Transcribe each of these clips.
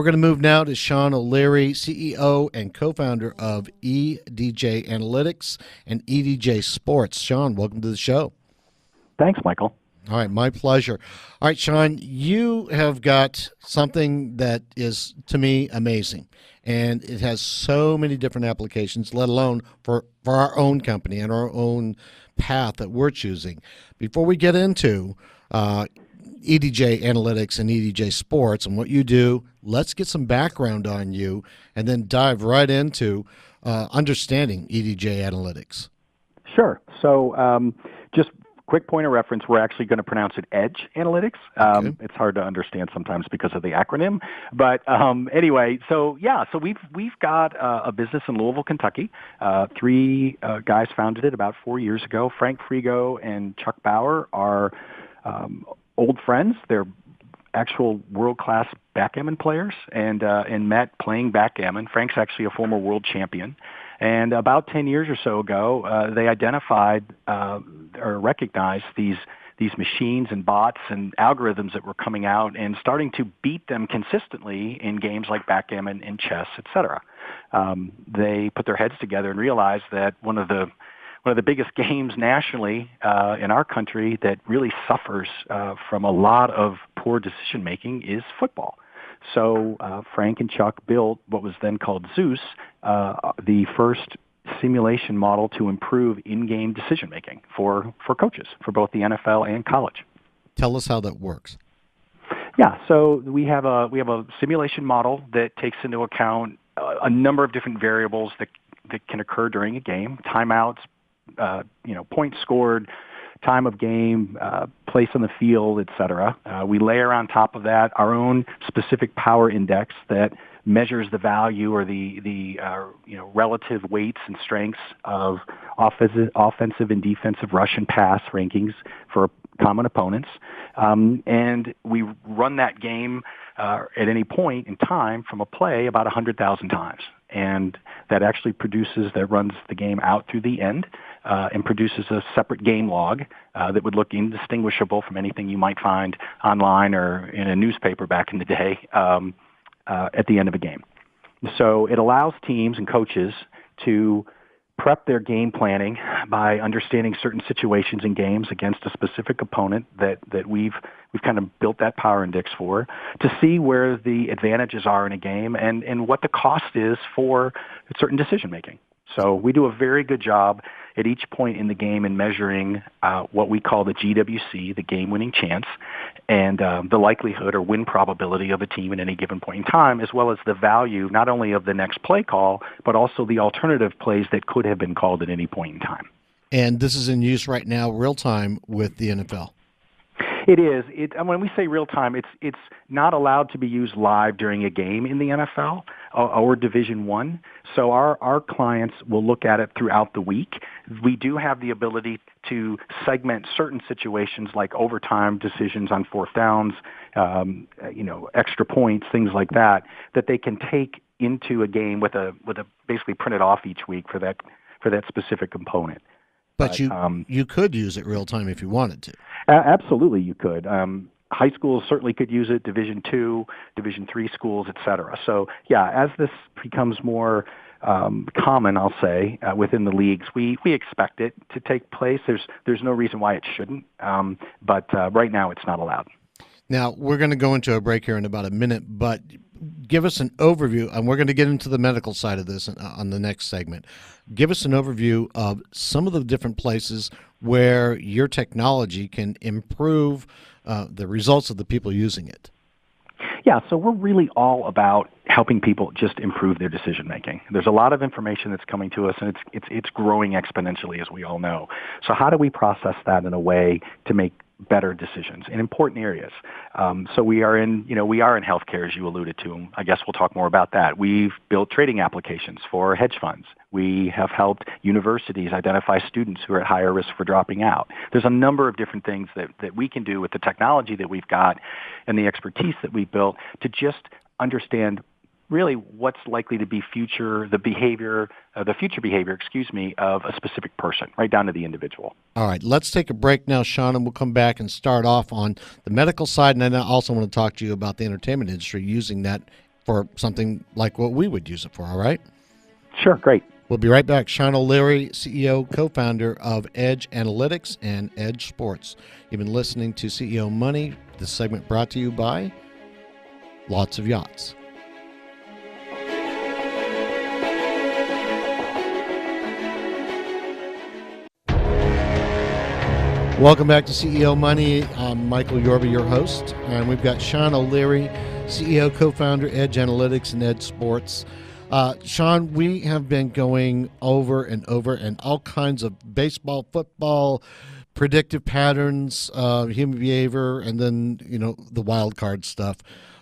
We're going to move now to Sean O'Leary, CEO and co-founder of EdjAnalytics and EdjSports. Sean, welcome to the show. Thanks, Michael. All right, my pleasure. All right, Sean, you have got something that is, to me, amazing. And it has so many different applications, let alone for our own company and our own path that we're choosing. Before we get into EdjAnalytics and EdjSports and what you do, let's get some background on you and then dive right into understanding EdjAnalytics. Sure. So just quick point of reference, we're actually going to pronounce it EdjAnalytics. Okay. It's hard to understand sometimes because of the acronym. But anyway, so we've got a business in Louisville, Kentucky. Three guys founded it about 4 years ago. Frank Frigo and Chuck Bauer are old friends. They're actual world-class backgammon players and met playing backgammon. Frank's actually a former world champion. And about 10 years or so ago, they identified or recognized these machines and bots and algorithms that were coming out and starting to beat them consistently in games like backgammon and chess, et cetera. They put their heads together and realized that one of the biggest games nationally in our country that really suffers from a lot of poor decision making is football. So Frank and Chuck built what was then called Zeus, the first simulation model to improve in-game decision-making for coaches, for both the NFL and college. Tell us how that works. Yeah, so we have a simulation model that takes into account a number of different variables that can occur during a game: timeouts, points scored, time of game, place on the field, et cetera. We layer on top of that our own specific power index that measures the value or the relative weights and strengths of offensive and defensive rush and pass rankings for common opponents. And we run that game at any point in time from a play about 100,000 times. And that actually runs the game out through the end and produces a separate game log that would look indistinguishable from anything you might find online or in a newspaper back in the day at the end of a game. So it allows teams and coaches to prep their game planning by understanding certain situations in games against a specific opponent that we've kind of built that power index for, to see where the advantages are in a game and what the cost is for certain decision making. So we do a very good job at each point in the game in measuring what we call the GWC, the game-winning chance, and the likelihood or win probability of a team at any given point in time, as well as the value not only of the next play call, but also the alternative plays that could have been called at any point in time. And this is in use right now, real time, with the NFL. It is. When we say real time, it's not allowed to be used live during a game in the NFL or Division I. So our clients will look at it throughout the week. We do have the ability to segment certain situations like overtime decisions on fourth downs, extra points, things like that they can take into a game with a basically printed off each week for that specific component. But you could use it real time if you wanted to. Absolutely, you could. High schools certainly could use it, Division II, Division III schools, et cetera. So, yeah, as this becomes more common, I'll say, within the leagues, we expect it to take place. There's no reason why it shouldn't, but right now it's not allowed. Now, we're going to go into a break here in about a minute, but give us an overview, and we're going to get into the medical side of this on the next segment. Give us an overview of some of the different places where your technology can improve the results of the people using it. Yeah, so we're really all about helping people just improve their decision making. There's a lot of information that's coming to us, and it's growing exponentially, as we all know. So how do we process that in a way to make better decisions in important areas? So we are in healthcare, as you alluded to. I guess we'll talk more about that. We've built trading applications for hedge funds. We have helped universities identify students who are at higher risk for dropping out. There's a number of different things that we can do with the technology that we've got and the expertise that we've built to just understand really what's likely to be the future behavior, of a specific person, right down to the individual. All right, let's take a break now, Sean, and we'll come back and start off on the medical side, and then I also want to talk to you about the entertainment industry using that for something like what we would use it for, all right? Sure, great. We'll be right back. Sean O'Leary, CEO, co-founder of EdjAnalytics and EdjSports. You've been listening to CEO Money. This segment brought to you by Lots of Yachts. Welcome back to CEO Money. I'm Michael Yorba, your host, and we've got Sean O'Leary, CEO, co-founder, EdjAnalytics and EdjSports. Sean, we have been going over and all kinds of baseball, football, predictive patterns, human behavior, and then, the wild card stuff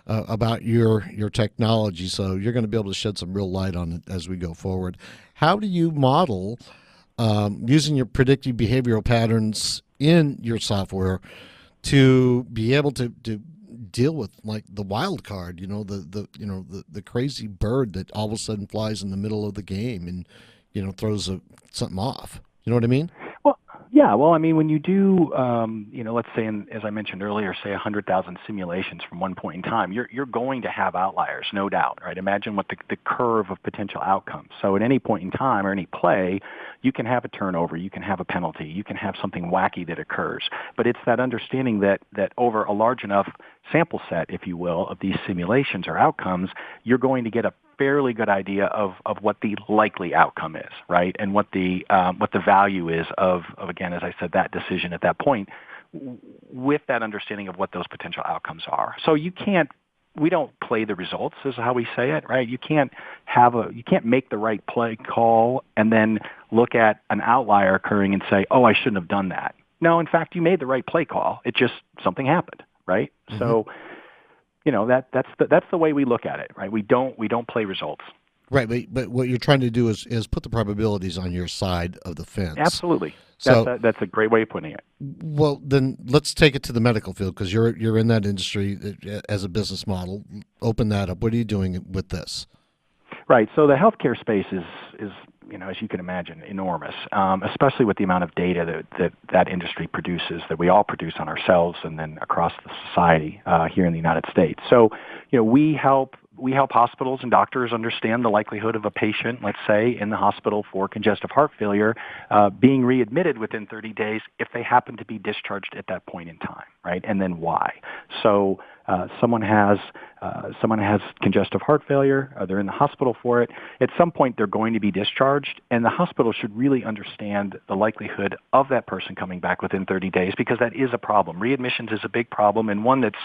about your technology. So you're going to be able to shed some real light on it as we go forward. How do you model using your predictive behavioral patterns in your software to be able to deal with like the wild card, the crazy bird that all of a sudden flies in the middle of the game and throws something off? You know what I mean? Well, yeah. Well, I mean, when you do, let's say, as I mentioned earlier, say 100,000 simulations from one point in time, you're going to have outliers, no doubt, right? Imagine what the curve of potential outcomes. So at any point in time or any play, you can have a turnover, you can have a penalty, you can have something wacky that occurs. But it's that understanding that over a large enough sample set, if you will, of these simulations or outcomes, you're going to get a fairly good idea of what the likely outcome is, right? And what the value is of again, as I said, that decision at that point, with that understanding of what those potential outcomes are. So we don't play the results, is how we say it, right? You can't make the right play call and then look at an outlier occurring and say, oh, I shouldn't have done that. No, in fact, you made the right play call. It just, something happened, right? Mm-hmm. So, that's the way we look at it, right? We don't play results. Right, but what you're trying to do is put the probabilities on your side of the fence. Absolutely. So that's a great way of putting it. Well, then let's take it to the medical field because you're in that industry as a business model. Open that up. What are you doing with this? Right. So the healthcare space is as you can imagine, enormous, especially with the amount of data that industry produces, that we all produce on ourselves and then across the society here in the United States. So, we help hospitals and doctors understand the likelihood of a patient, let's say, in the hospital for congestive heart failure, being readmitted within 30 days if they happen to be discharged at that point in time, right? And then why. So someone has congestive heart failure, they're in the hospital for it. At some point, they're going to be discharged, and the hospital should really understand the likelihood of that person coming back within 30 days because that is a problem. Readmissions is a big problem, and one that's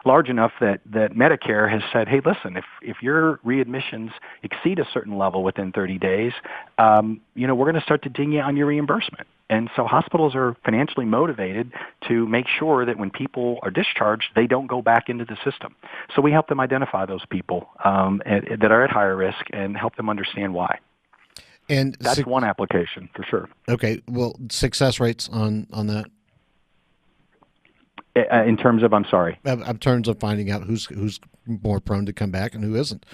large enough that Medicare has said, hey, listen, if your readmissions exceed a certain level within 30 days, we're going to start to ding you on your reimbursement. And so hospitals are financially motivated to make sure that when people are discharged, they don't go back into the system. So we help them identify those people that are at higher risk and help them understand why. And that's one application for sure. Okay. Well, success rates on that? In terms of, I'm sorry? In terms of finding out who's more prone to come back and who isn't.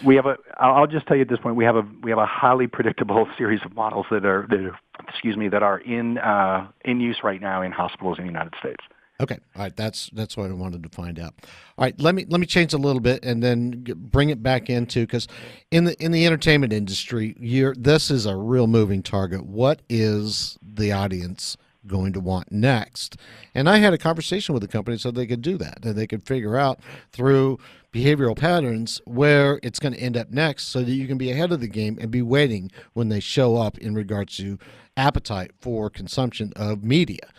I'll just tell you at this point, we have a highly predictable series of models that are in use right now in hospitals in the United States. Okay. All right. That's what I wanted to find out. All right. Let me change a little bit and then bring it back into, because in the entertainment industry, this is a real moving target. What is the audience going to want next? And I had a conversation with the company so they could do that, and they could figure out through behavioral patterns where it's going to end up next so that you can be ahead of the game and be waiting when they show up in regards to appetite for consumption of media.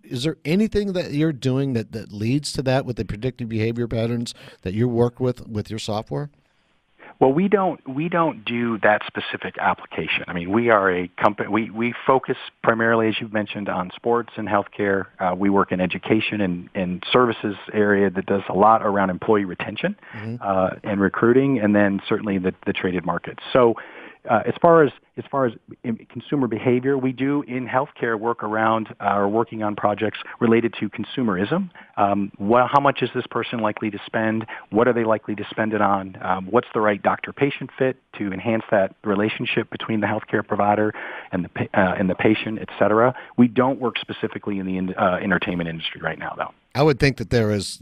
Is there anything that you're doing that leads to that with the predictive behavior patterns that you work with your software? Well, we don't do that specific application. I mean, we are a company. We focus primarily, as you've mentioned, on sports and healthcare. We work in education and services area that does a lot around employee retention and recruiting, and then certainly the traded markets. So, as far as consumer behavior, we do in healthcare work around working on projects related to consumerism. How much is this person likely to spend? What are they likely to spend it on? What's the right doctor-patient fit to enhance that relationship between the healthcare provider and the patient, et cetera? We don't work specifically in the entertainment industry right now, though. I would think that there is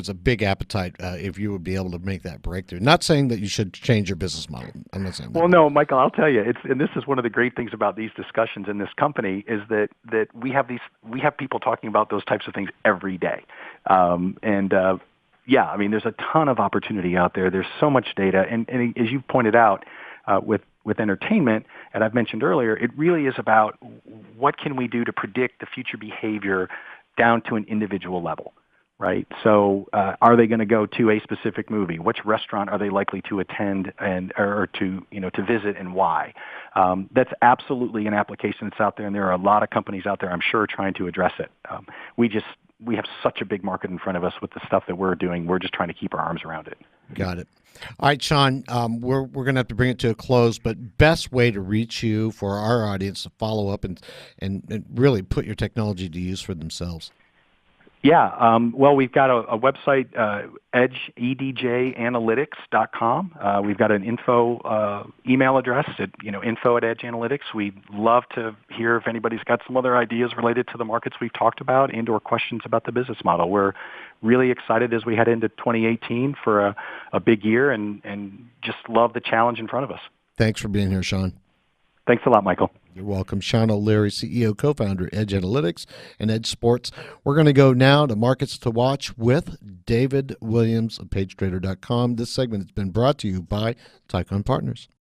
a big appetite if you would be able to make that breakthrough. Not saying that you should change your business model. I'm not saying that. Well, no, Michael, I'll tell you, and this is one of the great things about these discussions in this company is that we have people talking about those types of things every day, yeah, I mean, there's a ton of opportunity out there. There's so much data, and as you pointed out, with entertainment, and I've mentioned earlier, it really is about what can we do to predict the future behavior down to an individual level, right? So are they going to go to a specific movie? Which restaurant are they likely to attend or to visit, and why? That's absolutely an application that's out there, and there are a lot of companies out there, I'm sure, trying to address it. We have such a big market in front of us with the stuff that we're doing. We're just trying to keep our arms around it. Got it. All right, Sean, we're going to have to bring it to a close, but best way to reach you for our audience to follow up and really put your technology to use for themselves. Yeah, well, we've got a website, EdjAnalytics.com. We've got an info email address at info@EdjAnalytics. We'd love to hear if anybody's got some other ideas related to the markets we've talked about and/or questions about the business model. We're really excited as we head into 2018 for a big year, and just love the challenge in front of us. Thanks for being here, Sean. Thanks a lot, Michael. You're welcome. Sean O'Leary, CEO, co-founder, EdjAnalytics and EdjSports. We're going to go now to Markets to Watch with David Williams of PageTrader.com. This segment has been brought to you by Tycon Partners.